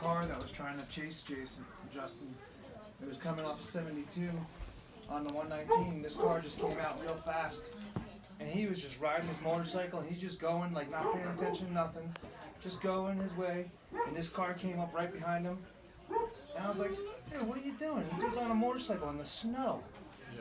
car that was trying to chase Justin. It was coming off of 72 on the 119. This car just came out real fast. And he was just riding his motorcycle, and he's just going, like not paying attention, nothing. Just going his way. And this car came up right behind him. And I was like, dude, what are you doing? The dude's on a motorcycle in the snow.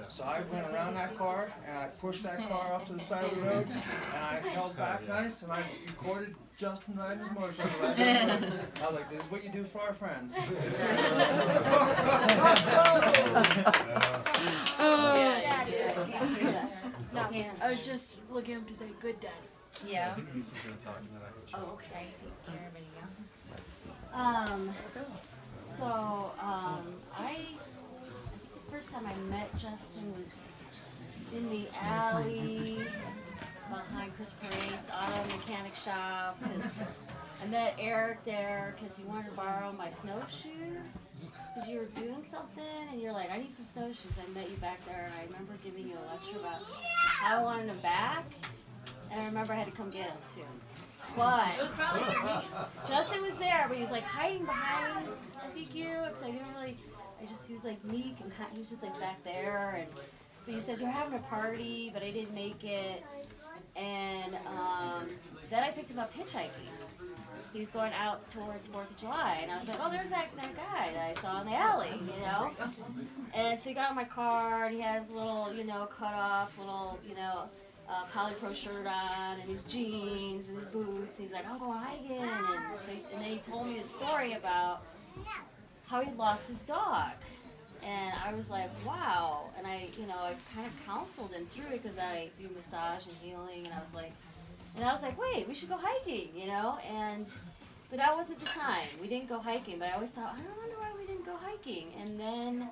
So I went around that car, and I pushed that car off to the side of the road, and I held back nice, and I recorded Justin riding his motorcycle. I was like, this is what you do for our friends. No, I was just looking at him to say, good daddy. Yeah. I think Lisa's gonna talk and then I can Oh, choose. okay. Take care of everybody else. I think the first time I met Justin was in the alley behind Chris Parade's auto mechanic shop, because I met Eric there because he wanted to borrow my snowshoes because you were doing something and you're like, I need some snowshoes. I met you back there, and I remember giving you a lecture about how I wanted them back, and I remember I had to come get them too. But Justin was there, but he was like hiding behind, I think you, because I didn't really, he was like meek and he was just like back there. And but you said you're having a party, but I didn't make it. And then I picked him up hitchhiking. He was going out towards 4th of July, and I was like, oh, there's that guy that I saw in the alley, you know? And so he got in my car, and he had his little, cut off, polypro shirt on, and his jeans, and his boots. He's like, I'm going hiking. And then he told me a story about how he lost his dog. And I was like, wow. And I kind of counseled him through it because I do massage and healing. And I was like, wait, we should go hiking, but that wasn't the time. We didn't go hiking, but I always thought, I don't wonder why we didn't go hiking. And then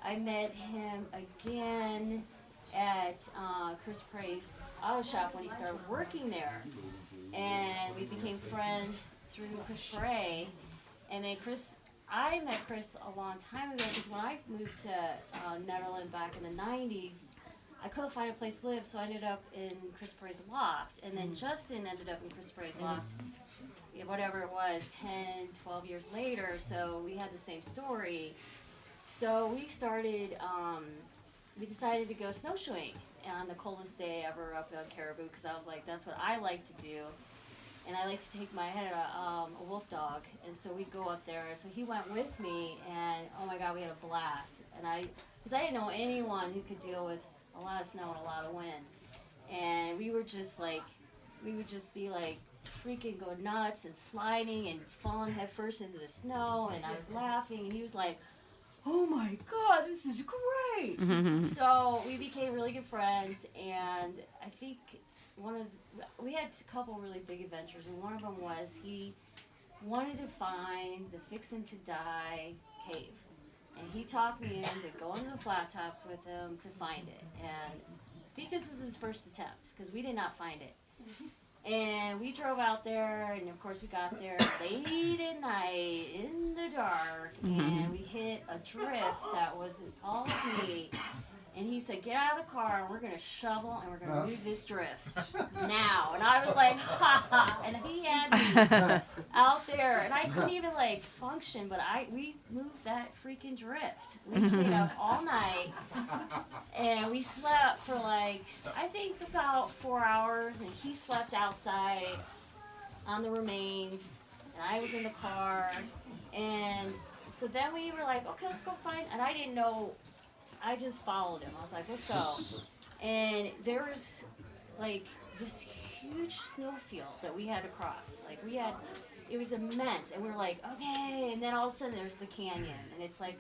I met him again at Chris Praise Auto Shop when he started working there. And we became friends through Chris Pray. And then I met Chris a long time ago because when I moved to Netherlands back in the 90s, I couldn't find a place to live, so I ended up in Chris Praise loft. And then Justin ended up in Chris Praise loft, whatever it was, 10, 12 years later, so we had the same story. So we decided to go snowshoeing on the coldest day ever up in Caribou, because I was like, that's what I like to do. And I like to take my head a wolf dog, and so we'd go up there. So he went with me, and oh my God, we had a blast. And because I didn't know anyone who could deal with a lot of snow and a lot of wind. And we would just be like freaking go nuts and sliding and falling headfirst into the snow. And I was laughing, and he was like, oh my God, this is great. So we became really good friends, and I think we had a couple really big adventures, and one of them was he wanted to find the Fixin' to Die cave. And he talked me into going to the flat tops with him to find it. And I think this was his first attempt, because we did not find it. And we drove out there, and of course we got there late at night in the dark, and we hit a drift that was as tall as me. And he said, get out of the car, and we're going to shovel, and we're going to move this drift now. And I was like, ha ha. And he had me out there, and I couldn't even, function, but we moved that freaking drift. We stayed up all night, and we slept for, I think about 4 hours, and he slept outside on the remains, and I was in the car. And so then we were like, okay, let's go find, and I didn't know. I just followed him. I was like, let's go. And there was this huge snowfield that we had to cross. It was immense. And we were like, okay. And then all of a sudden there's the canyon. And it's I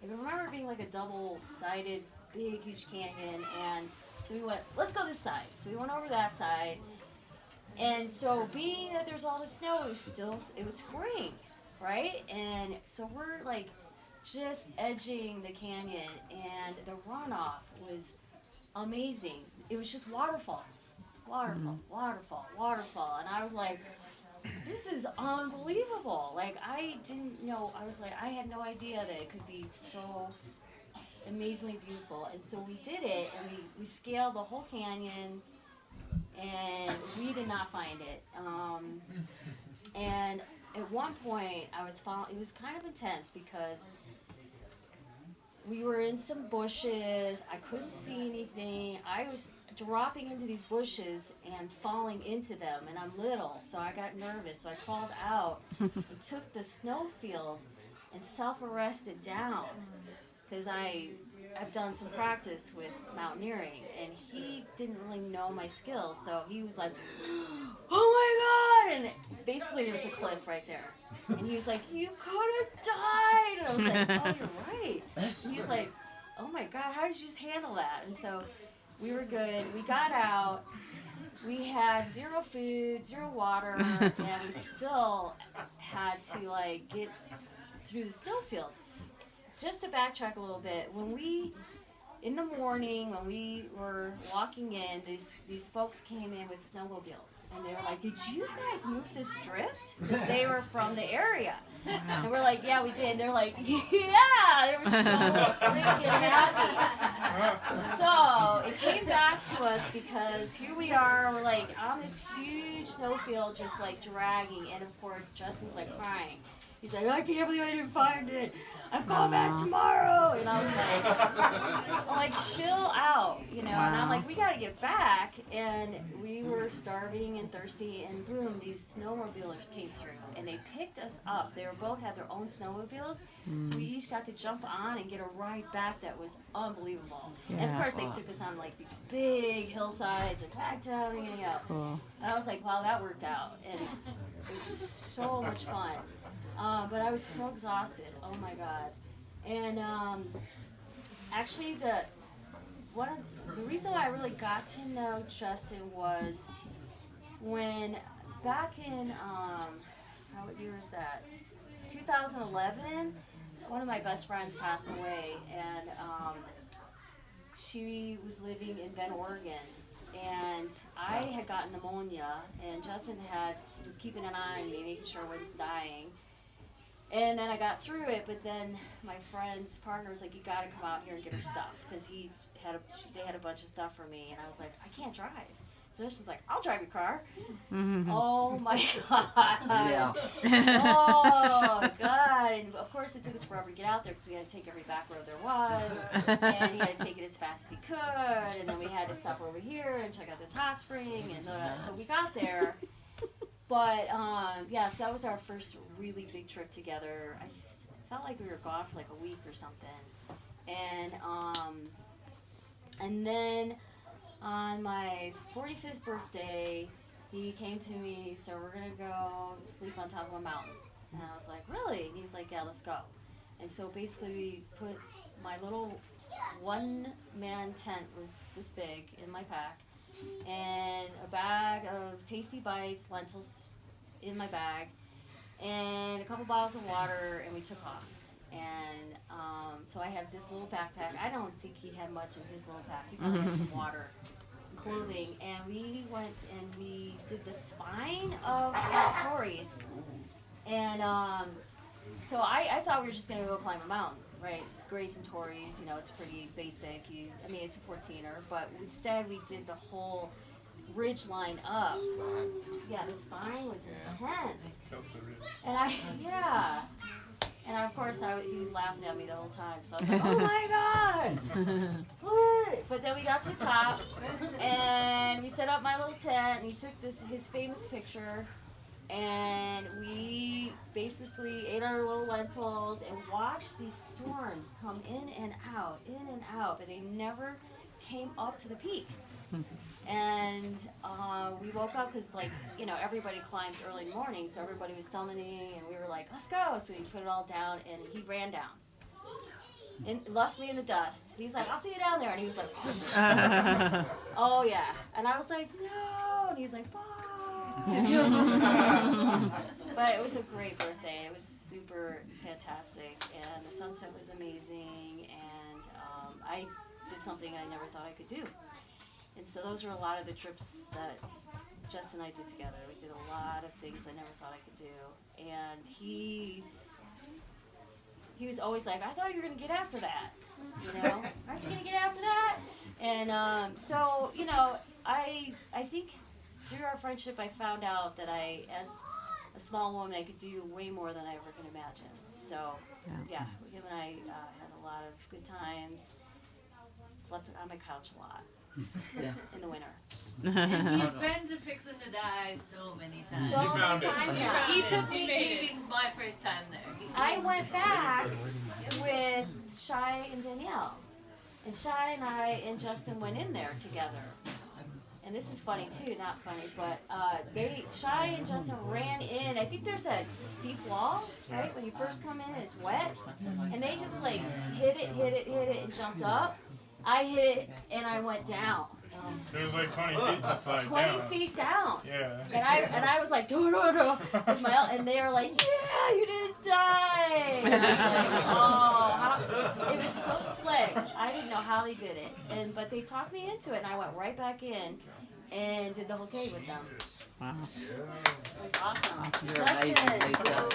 remember it being a double-sided, big, huge canyon. And so we went, let's go this side. So we went over that side. And so being that there's all the snow, it was spring, right? And so we're just edging the canyon, and the runoff was amazing. It was just waterfalls, waterfall, and I was like, this is unbelievable. I didn't know, I had no idea that it could be so amazingly beautiful. And so we did it, and we scaled the whole canyon, and we did not find it. And at one point I was following. It was kind of intense because we were in some bushes. I couldn't see anything. I was dropping into these bushes and falling into them, and I'm little, so I got nervous. So I crawled out and took the snowfield and self-arrested down because I've done some practice with mountaineering, and he didn't really know my skills, so he was like, "Oh my God!" And basically there was a cliff right there, and he was like, "You could have died," and I was like, "Oh, you're right." And he was like, "Oh my God, how did you just handle that?" And so we were good. We got out. We had 0 food, 0 water, and we still had to like get through the snowfield. Just to backtrack a little bit, in the morning when we were walking in, these folks came in with snowmobiles, and they were like, "Did you guys move this drift?" Because they were from the area. And we're like, "Yeah, we did." And they're like, "Yeah!" They were so freaking happy. So it came back to us because here we are, we're like on this huge snowfield just like dragging, and of course Justin's like crying. He's like, "I can't believe I didn't find it. I'm going back tomorrow." And I was like, chill out, you know. And I'm like, we got to get back. And we were starving and thirsty, and boom, these snowmobilers came through, and they picked us up. They both had their own snowmobiles, so we each got to jump on and get a ride back that was unbelievable. And of course, they took us on like these big hillsides and back down and up. Cool. And I was like, wow, that worked out, and it was so much fun. But I was so exhausted. Oh my God! And actually, the reason why I really got to know Justin was when back in what year is that? 2011. One of my best friends passed away, and she was living in Bend, Oregon. And I had gotten pneumonia, and Justin was keeping an eye on me, making sure I wasn't dying. And then I got through it, but then my friend's partner was like, "You gotta come out here and get her stuff," because they had a bunch of stuff for me, and I was like, "I can't drive." So she's like, "I'll drive your car." Oh my God. Yeah. Oh God. And of course it took us forever to get out there because we had to take every back road there was, and he had to take it as fast as he could, and then we had to stop over here and check out this hot spring, and but we got there. But yeah, so that was our first really big trip together. I felt like we were gone for like a week or something, and then on my 45th birthday, he came to me. He said, "We're gonna go sleep on top of a mountain," and I was like, "Really?" And he's like, "Yeah, let's go." And so basically, we put my little one-man tent was this big in my pack, and a bag of Tasty Bites, lentils in my bag, and a couple bottles of water, and we took off. And so I had this little backpack. I don't think he had much in his little pack. He probably had some water, clothing, and we went and we did the spine of Mount Torres. And so I thought we were just going to go climb a mountain, right? Grayson Torres, it's pretty basic. It's a 14er, but instead we did the whole ridge line up. Yeah, the spine was intense. And and of course he was laughing at me the whole time. So I was like, "Oh my God!" What? But then we got to the top, and we set up my little tent, and he took his famous picture. And we basically ate our little lentils and watched these storms come in and out, but they never came up to the peak. And we woke up because, everybody climbs early in the morning, so everybody was summoning, and we were like, "Let's go!" So we put it all down, and he ran down and left me in the dust. He's like, "I'll see you down there," and he was like, "Oh yeah," and I was like, "No," and he's like, "Bye." But it was a great birthday. It was super fantastic, and the sunset was amazing, and I did something I never thought I could do. And so those were a lot of the trips that Jess and I did together. We did a lot of things I never thought I could do, and he was always like, "I thought you were gonna get after that, aren't you gonna get after that?" And so I think through our friendship, I found out that as a small woman that could do way more than I ever could imagine. So, yeah, him and I had a lot of good times. Slept on my couch a lot in the winter. And he's been to Fixin' to Die so many times. So many times now. He took me taping my first time there. I went back with Shai and Danielle. And Shai and I and Justin went in there together. And this is funny too, not funny, but Shai and Justin ran in. I think there's a steep wall, right? When you first come in, it's wet, and they just like hit it, and jumped up. I hit it and I went down. It was like 20 feet to slide 20 down. feet down. Yeah. And I was like, do with my, and they were like, yeah, you didn't die. And I was like, oh, it was so slick. I didn't know how they did it, but they talked me into it, and I went right back in and did the whole cave with them. Wow. It was awesome. You're amazing, Lisa.